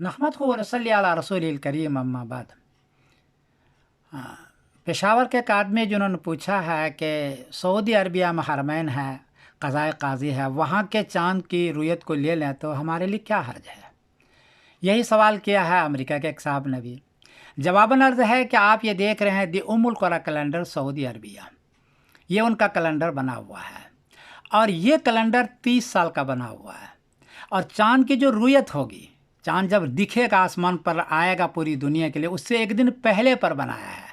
नहमदहु व नसल्ली अला रसूलिल करीम अम्मा बाद। पेशावर के एक आदमी जिन्होंने पूछा है कि सऊदी अरबिया में हरमैन है, क़ज़ाए क़ाज़ी है, वहाँ के चाँद की रुयत को ले लें तो हमारे लिए क्या हर्ज है। यही सवाल किया है अमेरिका के एक साहब ने भी। जवाबन अर्ज़ है कि आप ये देख रहे हैं दी उम्मुल क़ुरा कैलेंडर सऊदी अरबिया, ये उनका कैलेंडर बना हुआ है और ये कैलेंडर 30 साल का बना हुआ है। और चाँद की जो रुयत होगी, चाँद जब दिखेगा आसमान पर आएगा पूरी दुनिया के लिए, उससे एक दिन पहले पर बनाया है,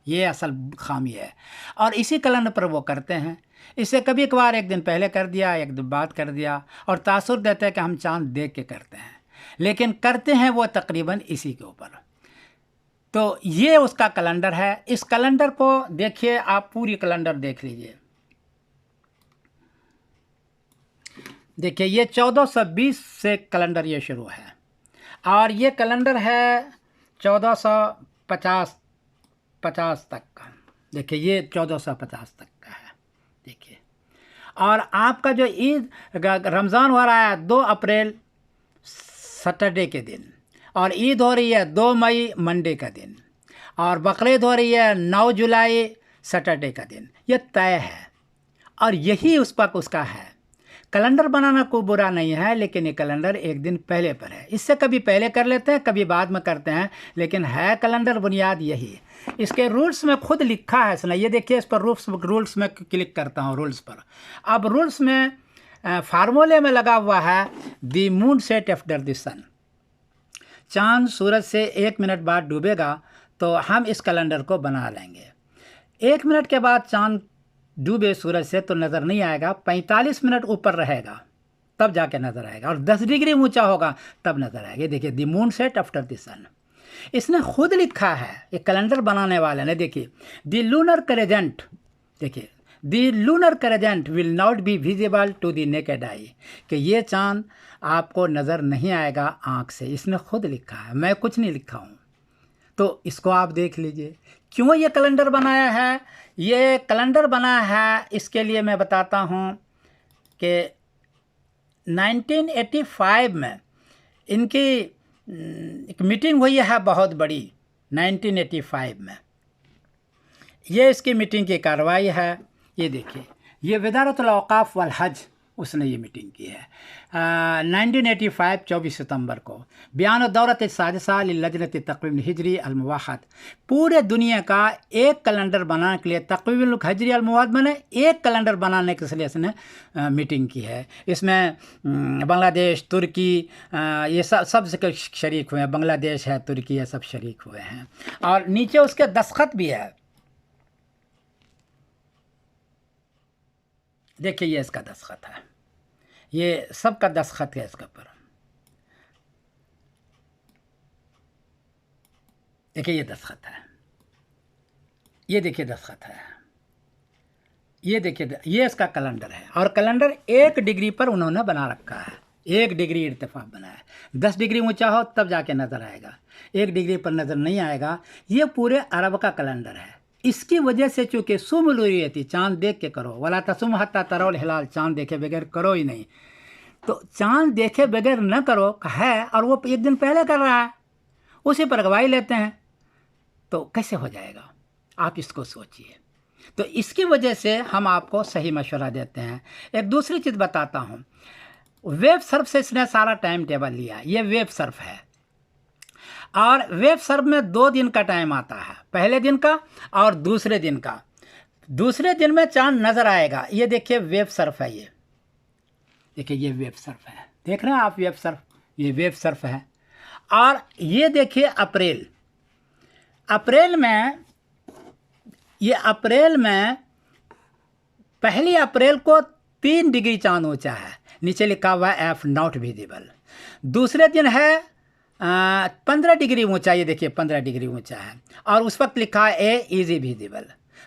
ये असल खामी है। और इसी कैलेंडर पर वो करते हैं। इसे कभी कभार एक दिन पहले कर दिया, एक दिन बाद कर दिया और तासुर देते हैं कि हम चाँद देख के करते हैं, लेकिन करते हैं वो तकरीबन इसी के ऊपर। तो ये उसका कैलेंडर है। इस कैलेंडर को देखिए, आप पूरी कैलेंडर देख लीजिए। देखिए ये 1420 से कैलेंडर ये शुरू है और ये कैलेंडर है 1450 तक का। देखिए ये 1450 तक का है। देखिए, और आपका जो ईद रमज़ान हो रहा है 2 अप्रैल सैटरडे के दिन, और ईद हो रही है 2 मई मंडे का दिन, और बकरीद हो रही है 9 जुलाई सैटरडे का दिन। ये तय है और यही उस पर उसका है। कैलेंडर बनाना कोई बुरा नहीं है, लेकिन ये कैलेंडर एक दिन पहले पर है। इससे कभी पहले कर लेते हैं, कभी बाद में करते हैं, लेकिन है कैलेंडर बुनियाद यही। इसके रूल्स में खुद लिखा है इसने। ये देखिए, इस पर रूल्स में क्लिक करता हूँ, रूल्स पर। अब रूल्स में फार्मूले में लगा हुआ है दी मून सेट आफ्टर द सन। चाँद सूरज से 1 मिनट बाद डूबेगा तो हम इस कैलेंडर को बना लेंगे। 1 मिनट के बाद चाँद डूबे सूरज से तो नज़र नहीं आएगा, 45 मिनट ऊपर रहेगा तब जाके नज़र आएगा, और 10 डिग्री ऊंचा होगा तब नज़र आएगा। देखिए दी मून सेट आफ्टर द सन, इसने खुद लिखा है ये कैलेंडर बनाने वाले ने। देखिए दी लूनर क्रेजेंट, देखिए the lunar crescent will not be visible to the naked eye, कि ये चाँद आपको नज़र नहीं आएगा आँख से। इसने खुद लिखा है, मैं कुछ नहीं लिखा हूँ। तो इसको आप देख लीजिए क्यों ये कैलेंडर बनाया है। ये कैलेंडर बना है इसके लिए मैं बताता हूँ कि 1985 में इनकी एक मीटिंग हुई है बहुत बड़ी। 1985 में ये इसकी मीटिंग की कार्रवाई है। ये देखिए, ये वज़ारतुल औक़ाफ़ वल हज उसने ये मीटिंग की है 1985 24 सितंबर को। बयान दौरत साजिसा लिलजनत तक़वीम हिजरी अलमुवाहद, पूरे दुनिया का एक कैलेंडर बनाने के लिए, तक़वीम हिजरी अलमुवाहद मैंने एक कैलेंडर बनाने के लिए इसने मीटिंग की है। इसमें बांग्लादेश, तुर्की, ये सब शरीक हुए हैं। बांग्लादेश है, तुर्की, ये सब शरीक हुए हैं। और नीचे उसके दस्तखत भी है। देखिए ये इसका दस्तखत है, ये सबका दस्तखत है इसके ऊपर। देखिए ये दस्तखत है, ये देखिए दस्तखत है, ये देखिए ये इसका कैलेंडर है। और कैलेंडर 1 डिग्री पर उन्होंने बना रखा है, 1 डिग्री इर्तिफा बनाया है। 10 डिग्री ऊंचा हो तब जाके नज़र आएगा, 1 डिग्री पर नज़र नहीं आएगा। ये पूरे अरब का कैलेंडर है। इसकी वजह से चूँकि सुमलुरियती, चाँद देख के करो, वला तसुम हत्ता तरौल हिलाल, चाँद देखे बगैर करो ही नहीं। तो चाँद देखे बगैर न करो है, और वो 1 दिन पहले कर रहा है, उसी पर गवाही लेते हैं, तो कैसे हो जाएगा? आप इसको सोचिए। तो इसकी वजह से हम आपको सही मशवरा देते हैं। एक दूसरी चीज़ बताता हूँ, वेब सर्फ से इसने सारा टाइम टेबल लिया। ये वेब सर्फ है और वेब सर्फ में 2 दिन का टाइम आता है, पहले दिन का और दूसरे दिन का। दूसरे दिन में चाँद नज़र आएगा। ये देखिए वेब सर्फ है, ये देखिए ये वेब सर्फ है, देख रहे हैं आप वेब सर्फ, ये वेब सर्फ है। और ये देखिए अप्रैल में, ये अप्रैल में 1 अप्रैल को 3 डिग्री चाँद ऊँचा है, नीचे लिखा हुआ है एफ नॉट विजिबल। दूसरे दिन है 15 डिग्री ऊंचा, ये देखिए 15 डिग्री ऊंचा है, और उस वक्त लिखा है ए इजी विजिबल।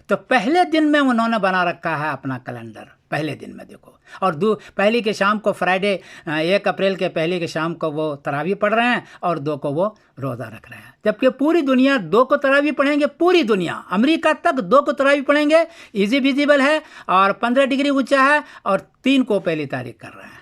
तो पहले दिन में उन्होंने बना रखा है अपना कैलेंडर, पहले दिन में देखो। और पहली के शाम को फ्राइडे, 1 अप्रैल के पहली के शाम को वो तरावी पढ़ रहे हैं और 2 को वो रोज़ा रख रहे हैं। जबकि पूरी दुनिया 2 को तरावी पढ़ेंगे, पूरी दुनिया अमेरिका तक 2 को तरावी पढ़ेंगे, इजी विजिबल है और 15 डिग्री ऊंचा है, और 3 को पहली तारीख कर रहे हैं।